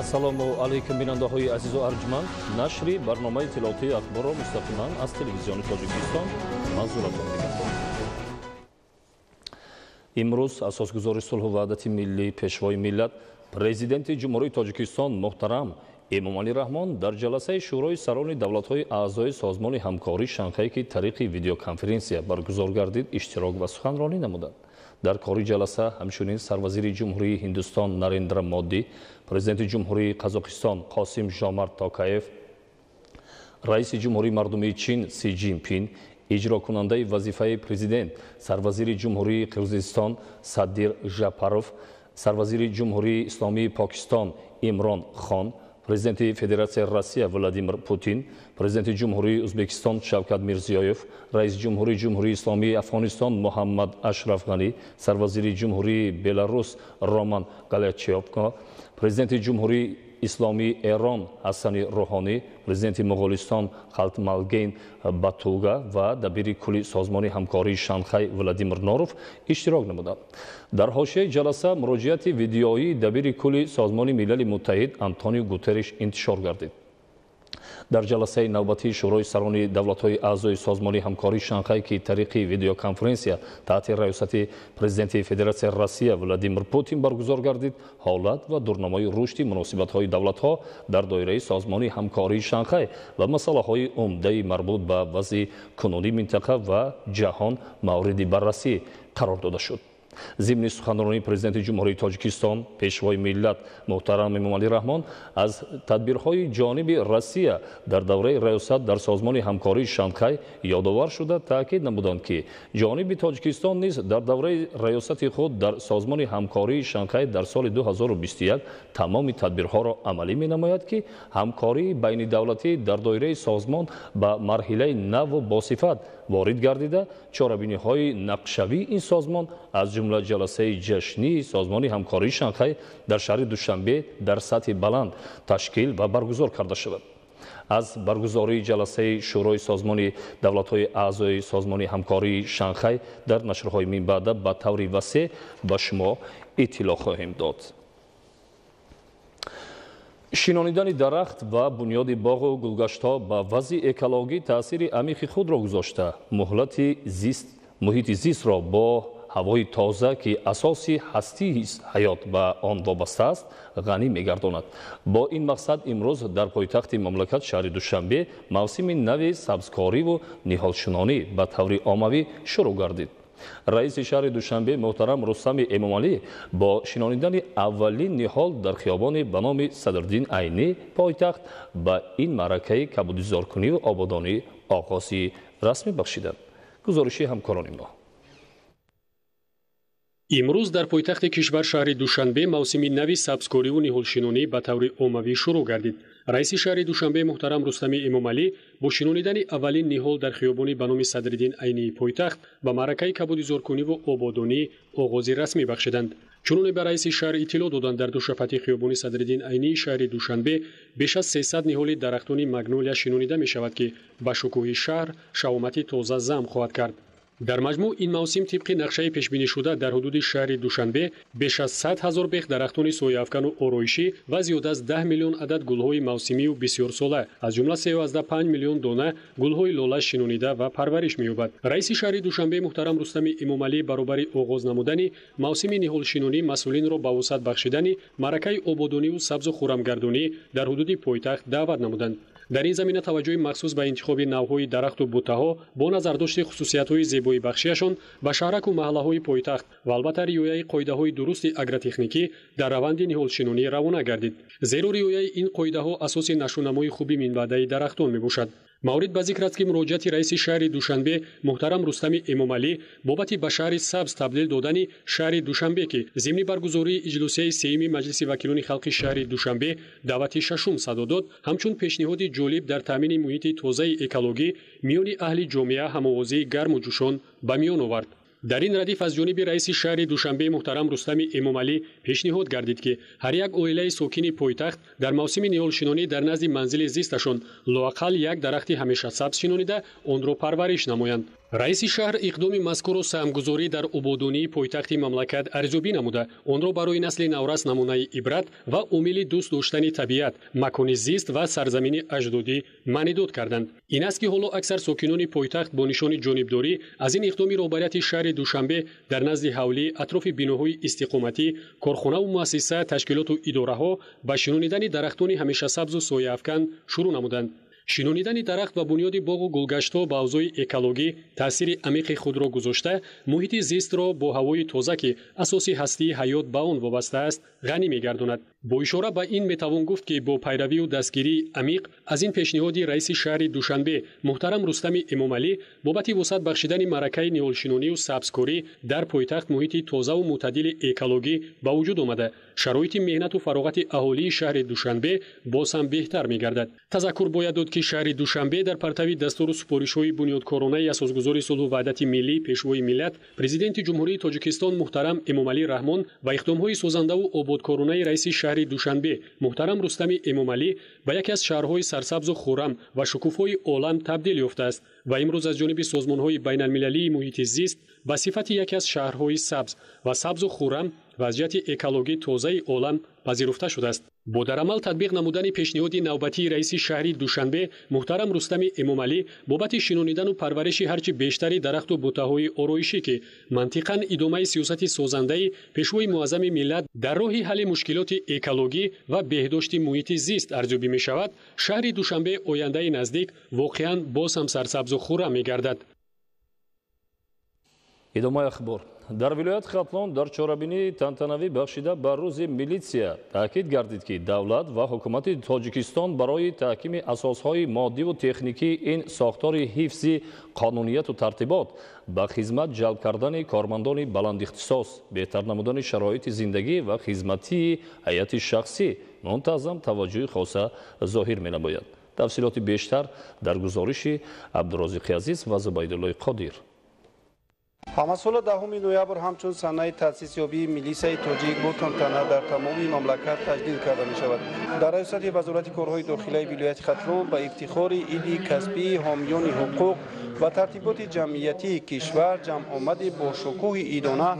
Ассалому алейкум бинандаҳои азизу арҷманд. Нашри барномаи тиловати ахборро мустақиман аз телевизиони Тоҷикистон манзуратон мекунем. Имрӯз асосгузори сулҳу ваҳдати миллӣ пешвои миллат президенти ҷумҳурии Тоҷикистон муҳтарам Эмомалӣ Раҳмон дар ҷаласаи шӯрои сарони давлатҳои аъзои созмони ҳамкории Шанхай ки тариқи видеоконференсия баргузор гардид иштирок ва суханронӣ намуданд. Дар кори ҷаласа ҳамчунин сарвазири ҷумҳурии Ҳиндустон Нарендра Моддӣ, президенти ҷумҳурии Қазоқистон Қосим Жомарт Токаев, раиси ҷумҳурии мардумии Чин Си Ҷинпин, иҷрокунандаи вазифаи президент сарвазири ҷумҳурии Қирғизистон Садир Жапаров, сарвазири ҷумҳурии Исломии Покистон Имрон Хон, президенти Федератсияи Россия Владимир Путин, президенти ҷумҳурии Ӯзбекистон Шавкат Мирзиёев, раиси ҷумҳурии ҷумҳурии Исломии Афғонистон Муҳаммад Ашраф Ғани, сарвазири ҷумҳурии Беларус Роман Галячёвко, президенти ҷумҳурии Исломии Эрон Ҳасани Рӯҳонӣ, президенти Моғолистон Халтмалгейн Батулга ва дабири кулли созмони ҳамкории Шанхай Владимир Норов иштирок намуданд. Дар ҳошияи ҷаласа муроҷиати видеоии дабири кулли созмони Милали Муттаҳид Антонио Гутерриш интишор гардид. Дар ҷаласаи навбатии шӯрои сарони давлатҳои аъзои созмони ҳамкории Шанхай ки тариқи видеоконференсия таҳти раёсати президенти Федератсияи Россия Владимир Путин баргузор гардид, ҳолат ва дурнамои рушди муносибатҳои давлатҳо дар доираи созмони ҳамкории Шанхай ва масъалаҳои умдаи марбут ба вазъи кунунии минтақа ва ҷаҳон мавриди баррасӣ қарор дода шуд. Зимни суханронии президенти ҷумҳурии Тоҷикистон пешвои миллат муҳтарам Эмомалӣ Раҳмон аз тадбирҳои ҷониби Россия дар давраи раёсат дар созмони ҳамкории Шанхай ёдовар шуда таъкид намуданд ки ҷониби Тоҷикистон низ дар давраи раёсати худ дар созмони ҳамкории Шанхай дар соли 2021 тамоми тадбирҳоро амалӣ менамояд ки ҳамкории байнидавлатӣ дар доираи созмон ба марҳилаи наву босифат ворид гардида чорабиниҳои нақшавии ин созмон аз ҷумла ҷаласаи ҷашнии созмони ҳамкории Шанхай дар шаҳри Душанбе дар сатҳи баланд ташкил ва баргузор карда шавад. Аз баргузории ҷаласаи шӯрои созмони давлатҳои аъзои созмони ҳамкории Шанхай дар нашрҳои минбаъда ба таври васеъ ба шумо иттилоъ хоҳем дод. шинонидани дарахт ва бунёди боғу гулгаштҳо ба вазъи экологӣ таъсири амиқи худро гузошта муҳити зистро бо ҳавои тоза ки асоси ҳастии ҳаёт ба он вобаста аст ғанӣ мегардонад. Бо ин мақсад имрӯз дар пойтахти мамлакат шаҳри Душанбе мавсими нави сабзкориву ниҳолшунонӣ ба таври оммавӣ шурӯъ гардид. раиси шаҳри Душанбе муҳтарам Рустами Эмомалӣ бо шинонидани аввалин ниҳол дар хиёбони ба номи Садриддин Айнӣ пойтахт ба ин маъракаи кабудизоркуниву ободонӣ оғози расмӣ бахшиданд. гузориши ҳамкорони мо. имрӯз дар пойтахти кишвар шаҳри Душанбе мавсими нави сабзкориву ниҳолшинонӣ ба таври оммавӣ шурӯъ гардид. раиси шаҳри Душанбе муҳтарам Рустами Эмомалӣ бо шинонидани аввалин ниҳол дар хиёбони ба номи Садриддин Айнии пойтахт ба маъракаи кабудизоркуниву ободонӣ оғози расмӣ бахшиданд. чуноне ба раиси шаҳр иттилоъ доданд дар душафати хиёбони Садриддин Айнии шаҳри Душанбе беш аз 300 ниҳоли дарахтони магнолия шинонида мешавад ки ба шукӯҳи шаҳр шавомати тоза зам хоҳад кард. дар маҷмӯъ ин мавсим тибқи нақшаи пешбинишуда дар ҳудуди шаҳри Душанбе беш аз 100 000 бех дарахтони сояафкану ороишӣ ва зиёда аз 10 миллион адад гулҳои мавсимию бисёрсола аз ҷумла 3,5 миллион дона гулҳои лола шинонида ва парвариш меёбад. раиси шаҳри Душанбе муҳтарам Рустами Эмомалӣ баробари оғоз намудани мавсими ниҳолшинонӣ масъулинро ба вусат бахшидани маъракаи ободониву сабзу хӯрамгардонӣ дар ҳудуди пойтахт даъват намуданд. дар ин замина таваҷҷӯҳи махсус ба интихоби навъҳои дарахту буттаҳо бо назардошти хусусиятҳои зебоибахшиашон ба шаҳраку маҳаллаҳои пойтахт ва албатта риояи қоидаҳои дурусти агротехникӣ дар раванди ниҳолшинонӣ равона гардид. зеро риояи ин қоидаҳо асоси нашунамои хуби минбаъдаи дарахтон мебошад. маврид ба зикр аст ки муроҷиати раиси шаҳри Душанбе муҳтарам Рустами Эмомалӣ бобати ба шаҳри сабз табдил додани шаҳри Душанбе ки зимни баргузории иҷлосияи сеюми маҷлиси вакилони халқи шаҳри Душанбе даъвати шашум садо дод, ҳамчун пешниҳоди ҷолиб дар таъмини муҳити тозаи экологӣ миёни аҳли ҷомеа ҳамовозии гарму ҷӯшон ба миён овард. дар ин радиф аз ҷониби раиси шаҳри Душанбе муҳтарам Рустами Эмомалӣ пешниҳод гардид ки ҳар як оилаи сокини пойтахт дар мавсими ниҳолшинонӣ дар назди манзили зисташон лоақал як дарахти ҳамешасабз шинонида онро парвариш намоянд. раиси шаҳр иқдоми мазкурро саҳмгузорӣ дар ободонии пойтахти мамлакат арзёбӣ намуда, онро барои насли наврас намунаи ибрат ва омили дӯст доштани табиат, макони зист ва сарзамини аҷдодӣ маънидод карданд. ин аст ки ҳоло аксар сокинони пойтахт бо нишони ҷонибдорӣ аз ин иқдоми роҳбарияти шаҳри Душанбе дар назди ҳавлӣ атрофи биноҳои истиқоматӣ, корхонаву муассиса, ташкилоту идораҳо ба шинонидани дарахтони ҳамешасабзу сояафкан шурӯъ намуданд. шинонидани дарахт ва бунёди боғу гулгаштҳо ба авзои экологӣ таъсири амиқи худро гузошта, муҳити зистро бо ҳавои тоза ки асоси ҳастии ҳаёт ба он вобаста аст, ғанӣ мегардонад. бо ишора ба ин метавон гуфт ки бо пайравию дастгирии амиқ аз ин пешниҳоди раиси шаҳри Душанбе муҳтарам Рустами Эмомалӣ бобати вусъат бахшидани маъракаи ниҳолшинонию сабзкорӣ дар пойтахт муҳити тозаву мӯътадили экологӣ ба вуҷуд омада, шароити меҳнату фароғати аҳолии шаҳри Душанбе боз ҳам беҳтар мегардад. тазаккур бояд дод ки шаҳри Душанбе дар партави дастуру супоришҳои бунёдкоронаи асосгузори сулҳу ваҳдати миллӣ пешвои миллат президенти ҷумҳурии Тоҷикистон муҳтарам Эмомалӣ Раҳмон ва иқдомҳои созандаву ободкоронаи раиси шаҳри Душанбе муҳтарам Рустами Эмомалӣ ба яке аз шаҳрҳои сарсабзу хуррам ва шукуфаи олам табдил ёфтааст ва имрӯз аз ҷониби созмонҳои байналмилалии муҳити зист ба сифати яке аз шаҳрҳои сабз ва сабзу хуррам вазъияти экологӣ тозаи олам пазируфта шудааст. бо дар амал татбиқ намудани пешниҳоди навбатии раиси шаҳри Душанбе муҳтарам Рустами Эмомалӣ бобати шинонидану парвариши ҳарчи бештари дарахту бутаҳои ороишӣ ки мантиқан идомаи сиёсати созандаи пешвои муаззами миллат дар роҳи ҳалли мушкилоти экологӣ ва беҳдошти муҳити зист арзёбӣ мешавад, шаҳри Душанбе ояндаи наздик воқеан боз ҳам сарсабзу хуррам мегардад. идомаи ахбор. дар вилояти Хатлон дар чорабинии тантанавӣ бахшида ба рӯзи милитсия таъкид гардид ки давлат ва ҳукумати Тоҷикистон барои таҳкими асосҳои моддиву техникии ин сохтори ҳифзи қонунияту тартибот ба хизмат ҷалб кардани кормандони баландихтисос, беҳтар намудани шароити зиндагӣ ва хизматии ҳайати шахсӣ мунтазам таваҷҷӯҳи хоса зоҳир менамояд. тафсилоти бештар дар гузориши Абдурозиқи Азиз ва Зубайдуллои Қодир. ҳамасола 10 ноябр ҳамчун санаи таъсисёбии милисияи тоҷик бо тантана дар тамоми мамлакат таҷлил карда мешавад. дар раёсати вазорати корҳои дохилаи вилояти Хатлон ба ифтихори иди касбии ҳомиёни ҳуқуқ ва тартиботи ҷамъиятии кишвар ҷамъомади бошукӯҳи идона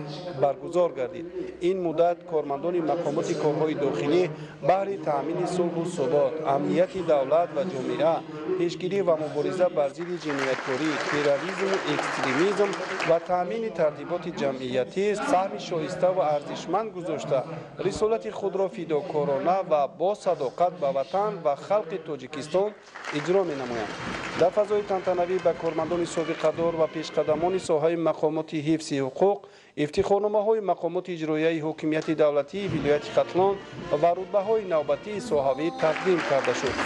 баргузор гардид. ин муддат кормандони мақомоти корҳои дохилӣ баҳри таъмини сулҳу собот, амнияти давлат ва ҷомеа, пешгирӣ ва мубориза бар зидди ҷинояткорӣ, терроризму экстремизм ва таъмини тартиботи ҷамъиятӣ саҳми шоиста ва арзишманд гузошта рисолати худро фидокорона ва бо садоқат ба ватан ва халқи Тоҷикистон иҷро менамоянд. дар фазои тантанавӣ ба кормандони собиқадор ва пешқадамони соҳаи мақомоти ҳифзи ҳуқуқ, ифтихорномаҳои мақомоти иҷроияи ҳокимияти давлатии вилояти Хатлон ва рутбаҳои навбатии соҳавӣ тақдим карда шуд.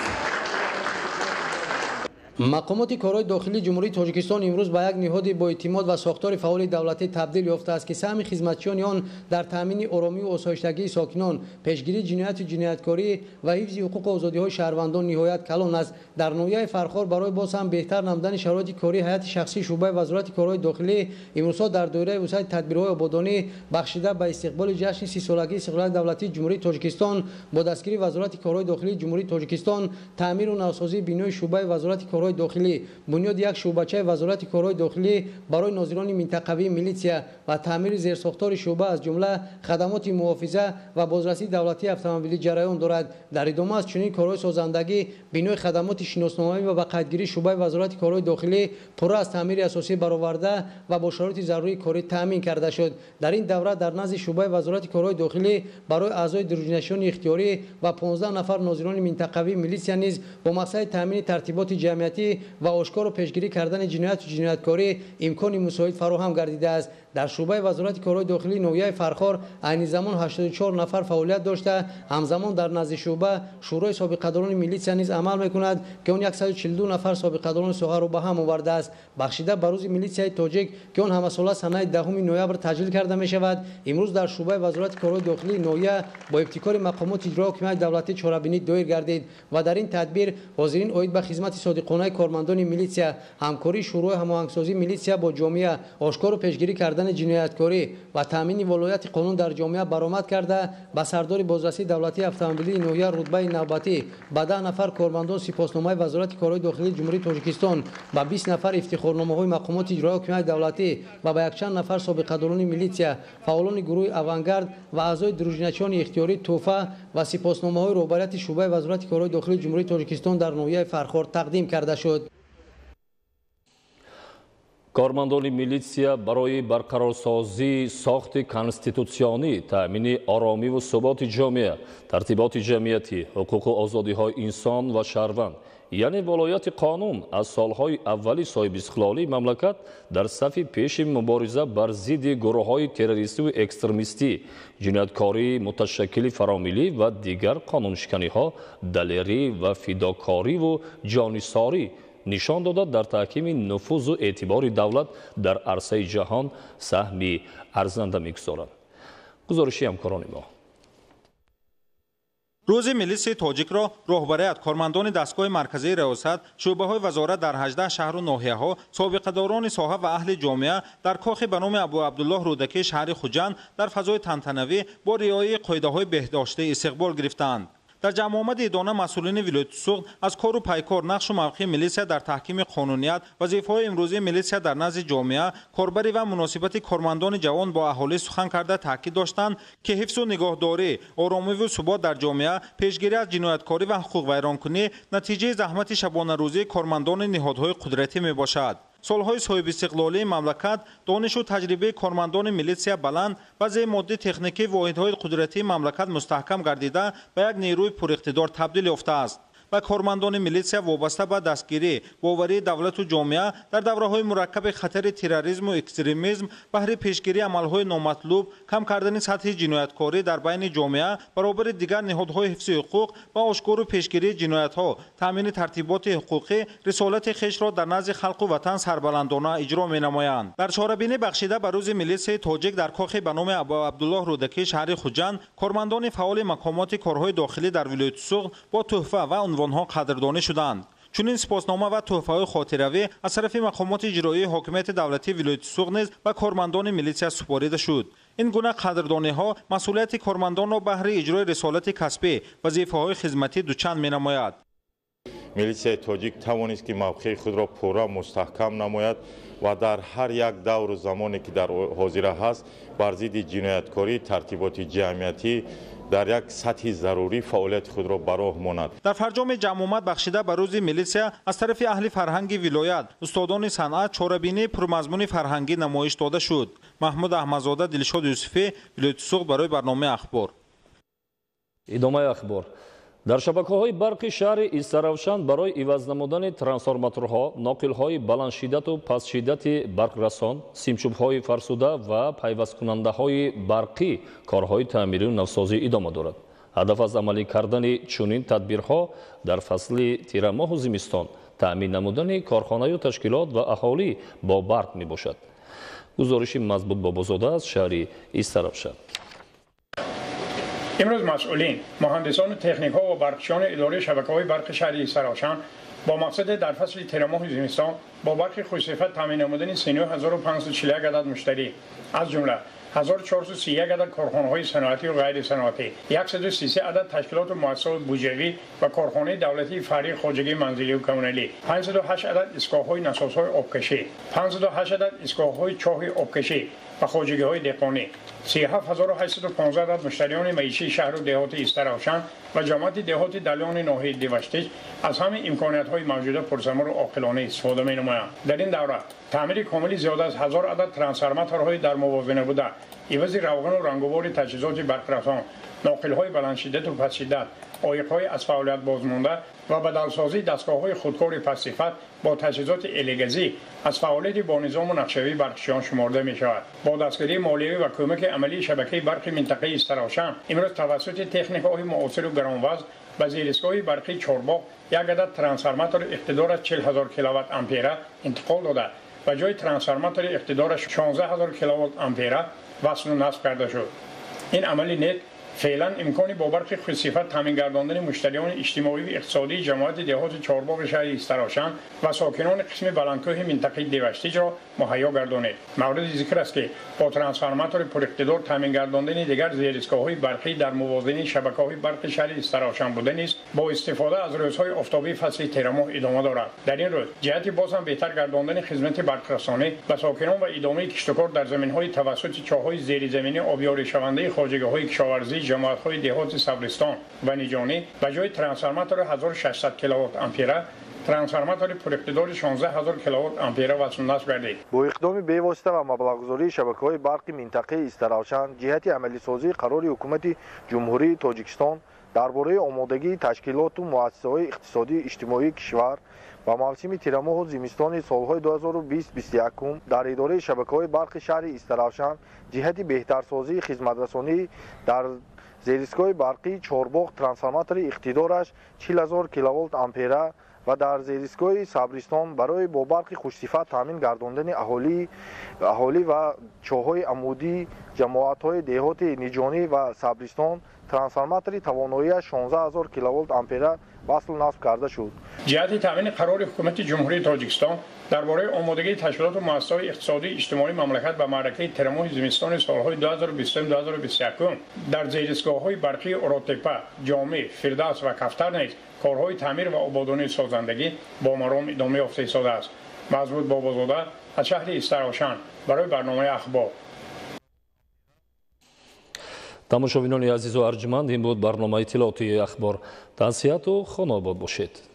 мақомоти корҳои дохилии ҷумҳурии Тоҷикистон имрӯз ба як ниҳоди боэътимод ва сохтори фаъоли давлатӣ табдил ёфтааст ки саҳми хизматчиёни он дар таъмини оромию осоиштагии сокинон, пешгирии ҷинояту ҷинояткорӣ ва ҳифзи ҳуқуқу озодиҳои шаҳрвандон ниҳоят калон аст. дар ноҳияи Фархор барои боз ҳам беҳтар намудани шароити кории ҳайати шахсии шуъбаи вазорати корҳои дохилӣ имрӯзҳо дар доираи вусъати тадбирҳои ободонӣ бахшида ба истиқболи ҷашни 30-солагии истиқлолияти давлатии ҷумҳурии Тоҷикистон бо дастгирии вазорати корҳои дохилии ҷумҳурии Тоҷикистон таъмиру навсозии бинои шуъбаи вазорати корҳои дохилӣ, бунёди як шуъбачаи вазорати корҳои дохилӣ барои нозирони минтақавии милитсия ва таъмири зерсохтори шуъба аз ҷумла хадамоти муҳофиза ва бозрасии давлатии автомобилӣ ҷараён дорад. дар идома аз чунин корҳои созандагӣ бинои хадамоти шиносномавӣ ва ба қайдгирии шуъбаи вазорати корҳои дохилӣ пурра аз таъмири асосӣ бароварда ва бо шароити зарурии корӣ таъмин карда шуд. дар ин давра дар назди шуъбаи вазорати корҳои дохилӣ барои аъзои дирӯҷнишони ихтиёрӣ ва 15 нафар нозирони минтақавии милитсия низ бо мақсади таъмини тартиботи ҷамъиятӣ ва ошкору пешгирӣ кардани ҷинояту ҷинояткорӣ имкони мусоид фароҳам гардидааст. дар шуъбаи вазорати корҳои дохилии ноҳияи Фархор айни замон 84 нафар фаъолият дошта, ҳамзамон дар назди шуъба шӯрои собиқадорони милитсия низ амал мекунад ки он 142 нафар собиқадорони соҳаро ба ҳам овардааст. бахшида ба рӯзи милитсияи тоҷик ки он ҳамасола санаи 10 ноябр таҷлил карда мешавад, имрӯз дар шуъбаи вазорати корҳои дохилии ноҳия бо ибтикори мақомоти иҷрои ҳокимияти давлатӣ чорабинӣ доир гардид ва дар ин тадбир ҳозирин оид ба хизмати содиқонаи кормандони милитсия, ҳамкории шӯрои ҳамоҳангсозии милитсия бо ҷомеа, ошкору пешгирӣ кардан کردن جنایتکاری و تامین ولایت قانون در جامعه برآمد کرده به سردار بازرسی دولتی اتومبیلی نویه رتبه نوبتی به 10 نفر کارمندان سپاسنامه وزارت کارهای داخلی جمهوری تاجیکستان و 20 نفر افتخارنامه‌های مقامات اجرایی حکومت دولتی و به یکچند نفر سابقه‌داران میلیسیا، فعالان گروه اوانگارد و اعضای دروژنچیان اختیاری توفه و سپاسنامه‌های رهبریت شعبه وزارت کارهای داخلی جمهوری تاجیکستان در نویه فرخار تقدیم کرده شد. کارمندان میلیسیا برای برقرارسازی ساخت کنستیتوسیونی، تأمین آرامی و ثبات جامعه، ترتیبات جمعیتی، حقوق و آزادی‌های انسان و شهروند، یعنی ولایت قانون از سالهای اولی صاحب استقلالی مملکت در صف پیش مبارزه بر ضد گروه‌های تروریستی و اکسترمیستی، جنایتکاری متشکل فراملی و دیگر قانونشکنی‌ها، دلیری و فداکاری و جانثاری نشان داده در تحکیم نفوذ و اعتبار دولت در عرصه جهان سهمی ارزنده می‌گذارد. گزارشی همکاران ما. روز ملیس تاجیک را رهبریت کارمندان دستگاه مرکزی ریاست، شعبه‌های وزارت در 18 شهر و ناحیه‌ها، سابقه‌داران ساحه و اهل جامعه در کاخ به نام ابو عبدالله رودکی شهر خوجند در فضای تنتنوی با رعایت قاعده‌های بهداشتی استقبال گرفتند. در جمع آمد دانه مسئولین ولایت سوخت از کار و پیکار نقش و موقع میلیسیا در تحکیم قانونیت، وظیفه‌های امروزی میلیسیا در نزد جامعه، کاربری و مناسبت کارمندان جوان با اهالی سخن کرده تاکید داشتند که حفظ و نگهداری آرامی و ثبات در جامعه، پیشگیری از جنایتکاری و حقوق ویرانکنی نتیجه زحمت شبانه روزی کارمندان نهادهای قدرتی میباشد. سالهای صاحب استقلالی مملکت، دانش و تجربه کارمندان میلیسیا بلند و ضد ماده تکنیکی واحدهای قدرتی مملکت مستحکم گردیده به یک نیروی پراقتدار تبدیل یافته است. و کارمندان میلیسیا وابسته به دستگیری باوری دولت و جامعه در دوره‌های مرکب خطر تروریسم و اکستریمیسم، بهره پیشگیری عمل‌های نامطلوب، کم کردن سطح جنایتکاری در بین جامعه برابر دیگر نهادهای حفظ حقوق و آشکار و پیشگیری جنایت‌ها، تامین ترتیبات حقوقی، رسالت خویش را در نزد خلق و وطن سربلندانه اجرا می‌نمایند. در چهاره‌بینی بخشیده به روز ملیس تاجیک در کاخ به نام ابو عبدالله رودکی شهر خوجند، کارمندان فعال مقامات کارهای داخلی در ولایت سوخت با تحفه و ها قدردانی شدند. چنین سپاسنامه و تحفه‌های خاطروی از طرف مقامات اجرایی حاکمیت دولتی ولایت سوخت نیز به کارمندان میلیسیا سپرده شد. این گونه قدردانی‌ها مسئولیت کارمندان را بهره اجرای رسالت کسبی، وظیفه‌های خدمتی دوچند می‌نماید. میلیسیا تاجیک توانست که موقع خود را پورا مستحکم نماید و در هر یک دور و زمانی که در حاضر هست بر ضد جنایتکاری، ترتیبات جمعیتی در یک سطح ضروری فعالیت خود را به راه ماند. در فرجام جمع آمد بخشیده به روز میلیسیا از طرف اهل فرهنگ ولایت، استادان صنعت، چهاره‌بینی پرمضمون فرهنگی نمایش داده شد. محمود احمدزاده، دلشاد یوسفی، ولایت سوخت برای برنامه اخبار. ادامه اخبار. در شبکه‌های برقی شهر ایستاروشن برای عوض نمودن ترانسفورماتورها، ناقل‌های بلندشدت و پستشدت برقرسان، سیمچوب‌های فرسوده و پیوست‌کننده‌های برقی کارهای تعمیری و نوسازی ادامه دارد. هدف از عملی کردن چنین تدبیرها در فصل تیر ماه و زمستان تأمین نمودن کارخانه و تشکیلات و اهالی با برق میباشد. گزارش مضبوط بابازاده از شهر ایستاروشن. امروز مسئولین، مهندسان و تکنیک‌ها و برقچیان اداره شبکه‌های برق شهر ایستاروشن با مقصد در فصل تیر ماه زمستان با برق خوش‌صفت تامین نمودن 39541 عدد مشتری، از جمله 1431 عدد کارخانه‌های صنعتی و غیر صنعتی، 133 عدد تشکیلات و مؤسسات بودجه‌ای و کارخانه دولتی فرعی خواجگی منزلی و کمونالی، 508 عدد ایستگاه‌های نسازهای آبکشی، 508 عدد ایستگاه‌های چاه آبکشی و خواجگی‌های دهقانی، 37815 عدد مشتریان معیشتی شهر و دهات ایستاروشن و جامعه دهات دلیان ناحیه دیوشتیج از همه امکانات‌های موجوده پرثمر و عاقلانه استفاده می‌نمایند. در این دوره تعمیر کاملی زیاده از 1000 عدد ترانسفورماتورهای در موازنه بوده، عوض روغن و رنگوار تجهیزات برقرسان، ناقل‌های بلندشدت و پستشدت، عایق‌های از فعالیت بازمانده و بدلسازی دستگاه‌های خودکار پست‌صفت با تجهیزات الگزی از فعالیت با نظام و نقشه‌ای برقچیان شمرده می‌شود. با دستگیری مالیوی و کمک عملی شبکه برق منطقه ایستاروشن امروز توسط تکنیک‌های معاصر و گرانوزن و زیرساخت‌های برقی چهارباغ یک عدد ترانسفورماتور اقتدار 40000 کیلووات آمپره انتقال داده و جای ترانسفورماتور اقتدار 16000 کیلووات آمپره وصل و نصب کرده شد. این عملی نیز فعلا امکانی با برق خودصفت تامین گرداندن مشتریان اجتماعی و اقتصادی جماعت دهات چهارباغ شهر استراشن و ساکنان قسم بلندکوه منطقه دیوشتیج را مهیا گردانید. مورد ذکر است که با ترانسفورماتور پراقتدار تامین گرداندن دیگر زیرساخت‌های برقی در موازنه شبکه‌های برق شهر استراشن بوده نیست با استفاده از روزهای آفتابی فصل تیرماه ادامه دارد. در این روز جهت باز هم بهتر گرداندن خدمت برقرسانی و ساکنان و ادامه کشتکار در زمین‌های توسط چاه‌های زیرزمینی آبیاری شونده خواجگی‌های کشاورزی جماعت‌های دهات صبرستان و نیجانی و جای ترانسفورماتور 1600 کیلووات آمپره ترانسفورماتور پراقتدار 16000 کیلووات آمپره وصل نصب گردید. با اقدام بی‌واسطه و مبلغ‌گذاری شبکه‌های برقی منطقه استراشن جهت عملی‌سازی قرار حکومت جمهوری تاجیکستان درباره آمادگی تشکیلات و مؤسسه‌های اقتصادی اجتماعی کشور و موسم تیرماه و زمستان سال‌های 2020-2021 در اداره شبکه‌های برق شهر استراشن جهت بهترسازی خدمترسانی در زیرساخت‌های برقی چهارباغ ترانسفورماتور اقتدارش 40000 کیلووات آمپره و در زیرساخت‌های صبرستان برای با برق خوش‌صفت تامین گرداندن اهالی و چاه‌های عمودی جماعت‌های دهات نیجانی و صبرستان ترانسفورماتور توانایی 16000 کیلووات آمپره وصل نصب کرده شد. جهت تامین قرار حکومت جمهوری تاجیکستان درباره آمادگی تشکیلات و مؤسسه‌های اقتصادی اجتماعی مملکت و معرکه تیرماه زمستان سال‌های 2020-2021 در زیرساخت‌های برقی اوراتپا، جامع، فردوس و کفتر نیز کارهای تعمیر و آبادانی سازندگی با مرام ادامه یافته ایستاده است. مزبوط بابازاده از شهر استراشن برای برنامه اخبار. тамошобинони азизу арҷманд ин буд барномаи иттилооти ахбор. таҳсияту хонобод бошед.